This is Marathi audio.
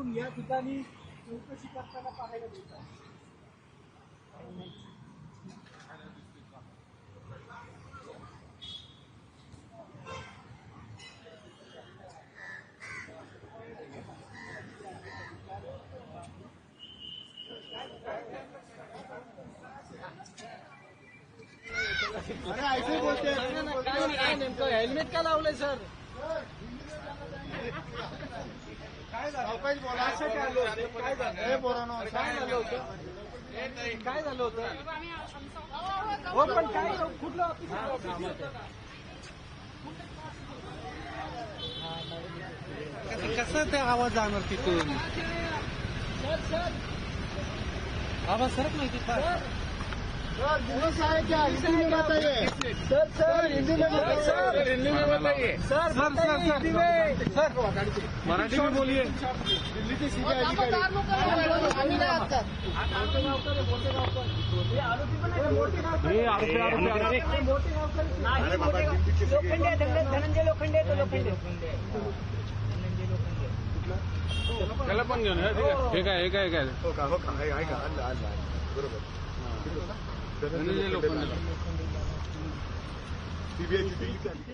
म्हणून या ठिकाणी चौकशी करताना पाहायला मिळतात. अरे ऐसे बोलते काय नेमकं हेल्मेट का लावलंय सर? काय झालं बोला असं काय आलं होतं? काय झालं? हे बोरानो काय झालं होतं? काय झालं होतं? हो पण काय कुठलं ऑफिस कसं ते आवाज जाणार तिथून सर सर आवाज सरक नाही तिथं सर दिल्ली से आए क्या? हिंदी में बताइए सर. सर हिंदी में बताइए सर. हिंदी में बताइए सर. हिंदी में सर मराठी में बोलिए. दिल्ली के सीधे अधिकारी मोठे गावकर हे आरोपी पण आहे. मोठे गावकर हे आरोपी मोठे गावकर लोखंडे धनंजय लोखंडे तो लोखंडे त्याला पण घेऊन हे काय हो का आहे का आणलं बरोबर धनंजय लोखंडे सीबीआयची